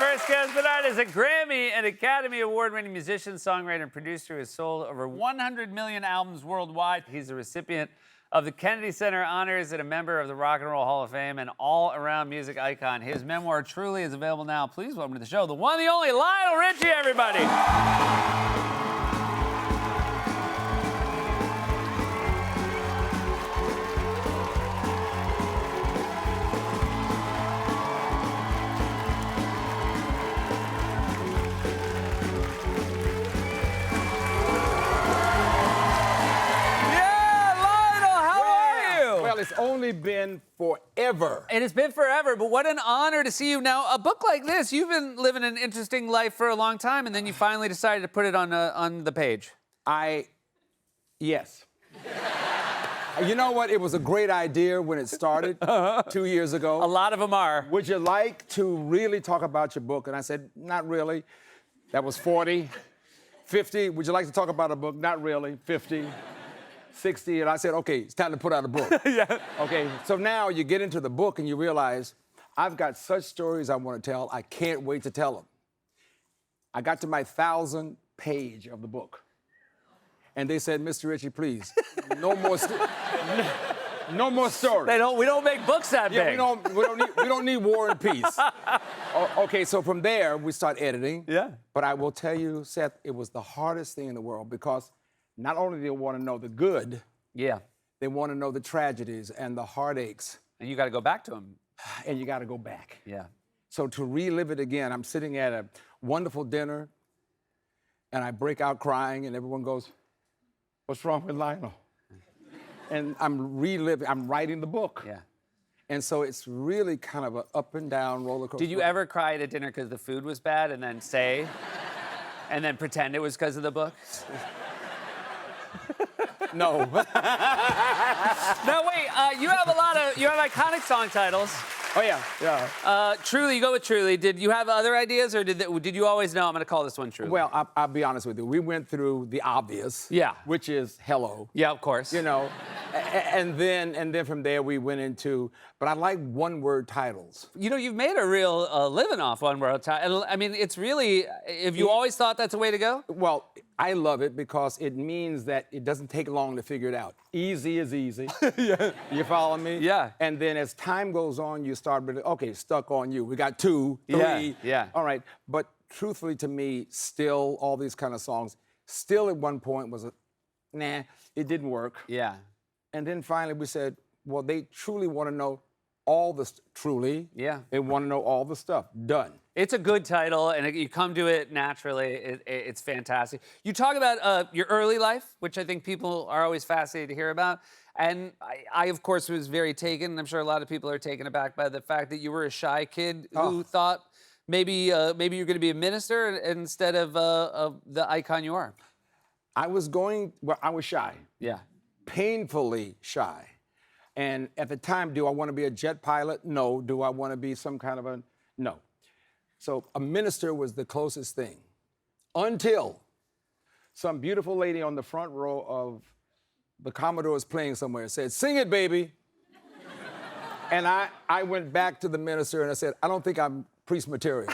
first guest tonight is a Grammy and Academy Award-winning musician, songwriter, and producer who has sold over 100 million albums worldwide. He's a recipient of the Kennedy Center Honors and a member of the Rock and Roll Hall of Fame, and all-around music icon. His memoir, Truly, is available now. Please welcome to the show, the one, the only Lionel Richie, everybody. It's only been forever. And it's been forever, but what an honor to see you. Now, a book like this, you've been living an interesting life for a long time, and then you finally decided to put it on the page. Yes. You know what? It was a great idea when it started 2 years ago. A lot of them are. Would you like to really talk about your book? And I said, not really. That was 40. 50, would you like to talk about a book? Not really. 50. 60, and I said, okay, it's time to put out a book. Yeah. Okay, so now you get into the book and you realize, I've got such stories I want to tell, I can't wait to tell them. I got to my 1,000th page of the book. And they said, Mr. Richie, please, no more stories. We don't make books that big. We don't need War and Peace. Okay, so from there, we start editing. Yeah. But I will tell you, Seth, it was the hardest thing in the world because not only do they want to know the good, yeah, they want to know the tragedies and the heartaches. And you got to go back to them. And you got to go back. Yeah. So to relive it again, I'm sitting at a wonderful dinner, and I break out crying, and everyone goes, what's wrong with Lionel? And I'm writing the book. Yeah. And so it's really kind of an up and down roller coaster. Did you ever cry at a dinner because the food was bad and then and then pretend it was because of the book? No. No, wait. You have iconic song titles. Oh yeah. Truly, you go with Truly. Did you have other ideas, or did you always know I'm going to call this one Truly? Well, I'll be honest with you. We went through the obvious. Yeah. Which is Hello. Yeah, of course. You know, and then from there we went into. But I like one-word titles. You know, you've made a real living off one-word title. I mean, it's really. Have you always thought that's the way to go? Well, I love it because it means that it doesn't take long to figure it out. Easy is easy. Yeah. You follow me? Yeah. And then as time goes on, you start with, okay, Stuck on You. We got 2, 3. Yeah. Yeah. All right. But truthfully to me, still, all these kind of songs, still at one point was nah, it didn't work. Yeah. And then finally we said, well, they truly want to know all the, Yeah. They want to know all the stuff. Done. It's a good title, and you come to it naturally. It's fantastic. You talk about your early life, which I think people are always fascinated to hear about. And I, of course, was very taken, and I'm sure a lot of people are taken aback by the fact that you were a shy kid who thought maybe you're going to be a minister instead of the icon you are. I was shy. Yeah. Painfully shy. And at the time, do I want to be a jet pilot? No. Do I want to be some kind of a... No. So a minister was the closest thing until some beautiful lady on the front row of the Commodores playing somewhere said, sing it, baby. And I went back to the minister and I said, I don't think I'm priest material.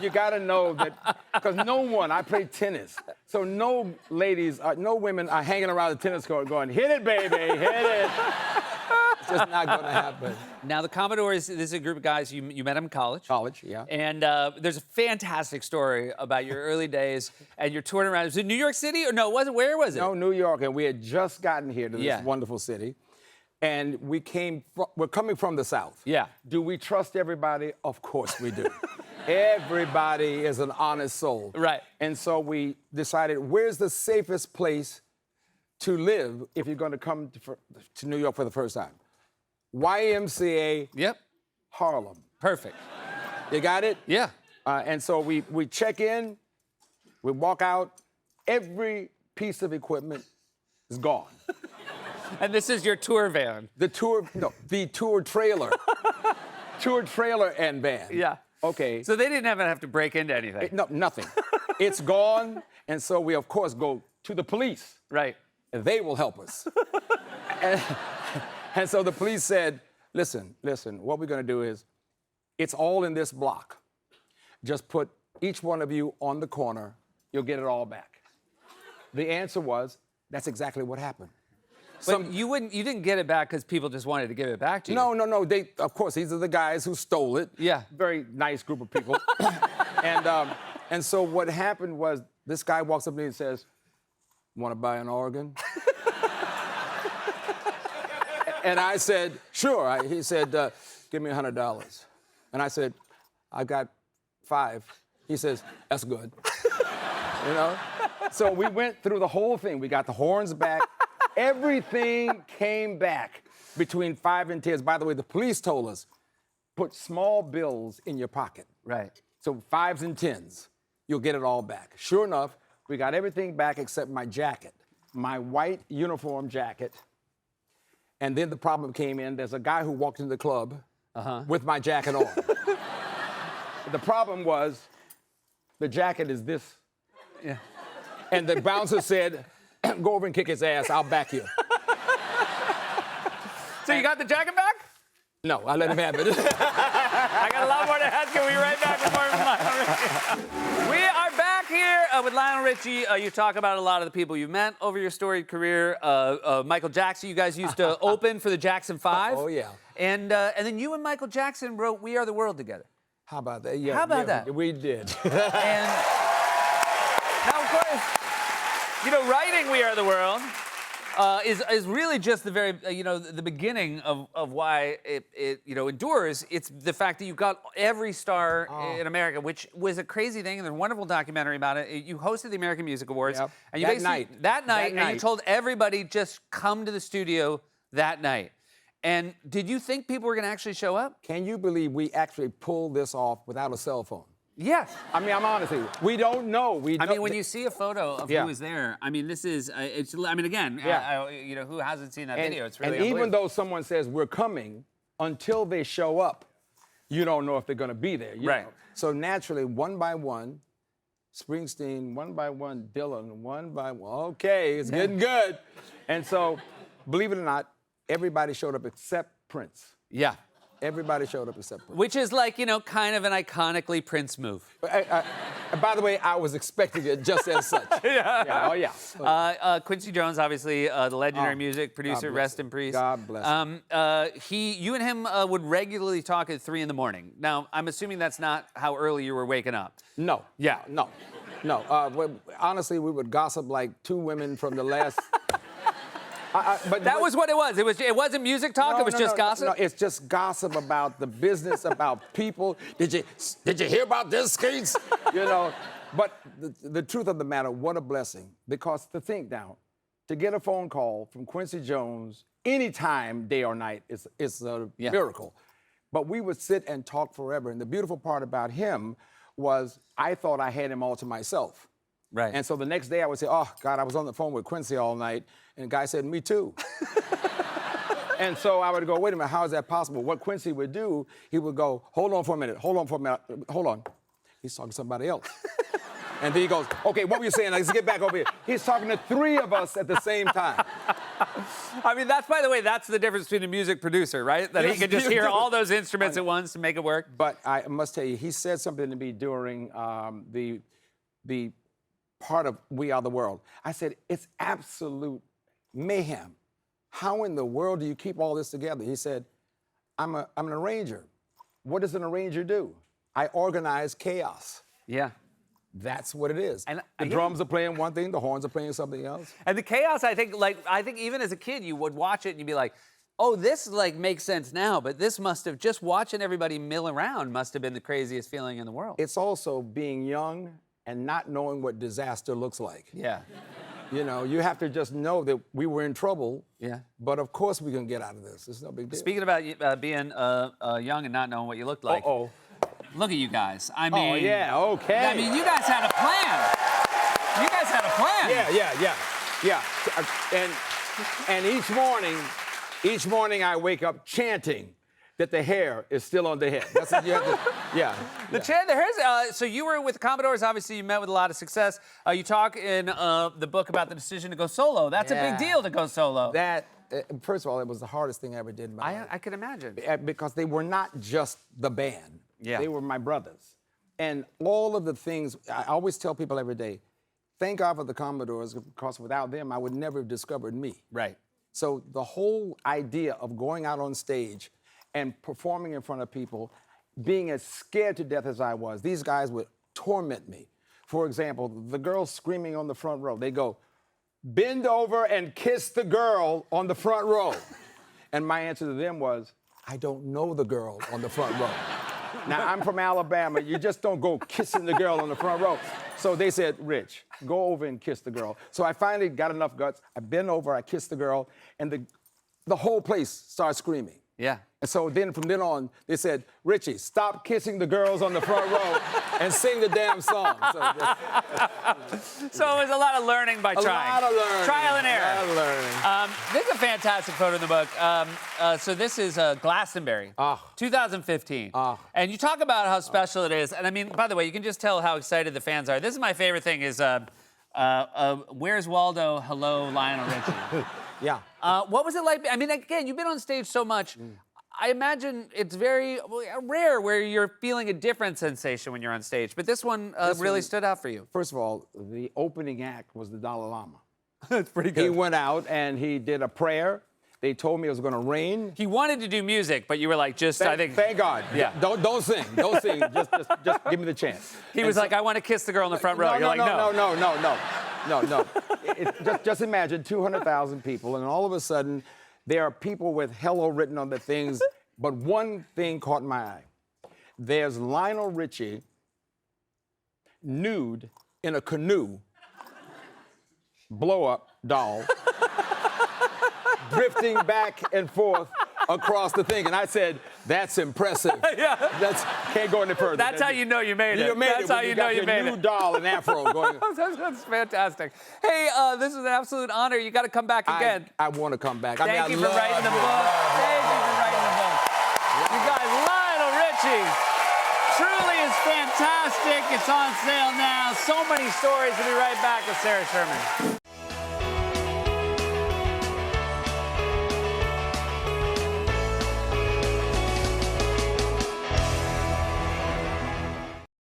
You got to know that, because I play tennis, so no women are hanging around the tennis court going, hit it, baby, hit it. It's just not going to happen. Now, the Commodores, this is a group of guys, you met them in college. College, yeah. And there's a fantastic story about your early days and your touring around. Was it New York City? Or no, where was it? No, New York, and we had just gotten here to this wonderful city. And we're coming from the South. Yeah. Do we trust everybody? Of course we do. Everybody is an honest soul. Right. And so we decided, where's the safest place to live if you're going to come to New York for the first time? YMCA. Yep. Harlem. Perfect. You got it? Yeah. And so we check in, we walk out, every piece of equipment is gone. And this is your tour van. The tour trailer. Tour trailer and van. Yeah. Okay. So they didn't even have to break into anything. No, nothing. It's gone, and so we, of course, go to the police. Right. And they will help us. and so the police said, listen, what we're going to do is It's all in this block. Just put each one of you on the corner. You'll get it all back. The answer was, that's exactly what happened. But you didn't get it back because people just wanted to give it back to you. No. Of course, these are the guys who stole it. Yeah. Very nice group of people. And so what happened was, this guy walks up to me and says, "Want to buy an organ?" And I said, "Sure." He said, "Give me $100." And I said, "I got 5." He says, "That's good." You know? So we went through the whole thing. We got the horns back. Everything came back between 5 and 10s. By the way, the police told us, put small bills in your pocket. Right. So 5s and 10s, you'll get it all back. Sure enough, we got everything back except my jacket, my white uniform jacket. And then the problem came in. There's a guy who walked into the club with my jacket on. The problem was, the jacket is this. Yeah. And the bouncer said, "Go over and kick his ass. I'll back you." So you got the jacket back? No, I let him have it. I got a lot more to ask you. We'll be right back with more of Lionel Richie. We are back here with Lionel Richie. You talk about a lot of the people you met over your storied career. Michael Jackson, you guys used to open for the Jackson 5. Oh, yeah. And then you and Michael Jackson wrote We Are the World together. How about that? Yeah, How about that? We did. And now, of course, you know, writing We Are the World is really just the very, the beginning of why it endures. It's the fact that you got every star in America, which was a crazy thing, and there's a wonderful documentary about it. You hosted the American Music Awards. Yep. And you that night, and you told everybody, just come to the studio that night. And did you think people were going to actually show up? Can you believe we actually pulled this off without a cell phone? Yes. I mean, I'm honest with you. We don't know. When you see a photo of who was there, I mean, this is, again, who hasn't seen that video? It's really And even unbelievable. though someone says we're coming, until they show up, you don't know if they're going to be there. You Right. know? So naturally, one by one, Springsteen, one by one, Dylan, one by one. Okay, it's getting good. And so, believe it or not, everybody showed up except Prince. Yeah. Everybody showed up except Prince. Which is like, kind of an iconically Prince move. By the way, I was expecting it just as such. Oh, yeah. Quincy Jones, obviously, the legendary music producer, rest in peace. God bless him. You and him would regularly talk at 3 a.m. Now, I'm assuming that's not how early you were waking up. No. Yeah. No. Honestly, we would gossip like 2 women from the last... That was what it was. It wasn't music talk. It was just gossip. No, it's just gossip about the business, about people. Did you hear about this case? But the truth of the matter, what a blessing. Because to think now, to get a phone call from Quincy Jones anytime, day or night, is a miracle. But we would sit and talk forever. And the beautiful part about him was I thought I had him all to myself. Right. And so the next day I would say, "Oh, God, I was on the phone with Quincy all night." And the guy said, "Me too." And so I would go, "Wait a minute, how is that possible?" What Quincy would do, he would go, "Hold on for a minute, hold on. He's talking to somebody else." And then he goes, "Okay, what were you saying? Let's get back over here." He's talking to 3 of us at the same time. I mean, by the way, that's the difference between a music producer, right? That he can just hear all those instruments at once to make it work. But I must tell you, he said something to me during the part of We Are the World. I said, "It's absolute mayhem. How in the world do you keep all this together?" He said, I'm an arranger. What does an arranger do? I organize chaos. Yeah. That's what it is. And the drums are playing one thing, the horns are playing something else. And the chaos, I think even as a kid, you would watch it and you'd be like, oh, this makes sense now, but this must have, just watching everybody mill around must have been the craziest feeling in the world. It's also being young and not knowing what disaster looks like. Yeah. You have to just know that we were in trouble. Yeah. But of course we can get out of this. It's no big deal. Speaking about being young and not knowing what you looked like. Uh-oh. Look at you guys. I mean. Oh, yeah, okay. I mean, you guys had a plan. You guys had a plan. Yeah. And each morning I wake up chanting that the hair is still on the head. That's what you have to, The hair's, so you were with the Commodores. Obviously, you met with a lot of success. You talk in the book about the decision to go solo. That's a big deal to go solo. First of all, it was the hardest thing I ever did in my life. I can imagine. Because they were not just the band. Yeah. They were my brothers. And all of the things, I always tell people every day, thank God for the Commodores, because without them, I would never have discovered me. Right. So the whole idea of going out on stage and performing in front of people, being as scared to death as I was, these guys would torment me. For example, the girls screaming on the front row, they go, bend over and kiss the girl on the front row. And my answer to them was, I don't know the girl on the front row. Now, I'm from Alabama. You just don't go kissing the girl on the front row. So they said, Rich, go over and kiss the girl. So I finally got enough guts. I bent over, I kissed the girl, and the whole place started screaming. Yeah. And so then from then on, they said, Richie, stop kissing the girls on the front row and sing the damn song. So it was a lot of learning by trying. A lot of learning. Trial and error. A lot of learning. This is a fantastic photo in the book. So this is Glastonbury, 2015. And you talk about how special it is. And I mean, by the way, you can just tell how excited the fans are. This is my favorite thing is, Where's Waldo? Hello, Lionel Richie. Yeah. What was it like? I mean, again, you've been on stage so much. I imagine it's very rare where you're feeling a different sensation when you're on stage. But this one really stood out for you. First of all, the opening act was the Dalai Lama. It's pretty good. He went out and he did a prayer. They told me it was going to rain. He wanted to do music, but you were like, I think. Thank God. Yeah. Don't sing. Don't sing. Just give me the chance. He was like, I want to kiss the girl in the front row. You're like, no. No. Just imagine 200,000 people, and all of a sudden, there are people with hello written on their things, but one thing caught my eye. There's Lionel Richie nude in a canoe, blow-up doll, drifting back and forth across the thing. And I said, that's impressive. Yeah. Can't go any further. That's how you know you made it. You made That's how you know you made new it. doll and afro going. That's fantastic. Hey, this is an absolute honor. You got to come back again. I want to come back. Thank you for writing the book. Thank you for writing the book. You guys, Lionel Richie truly is fantastic. It's on sale now. So many stories. We'll be right back with Sarah Sherman.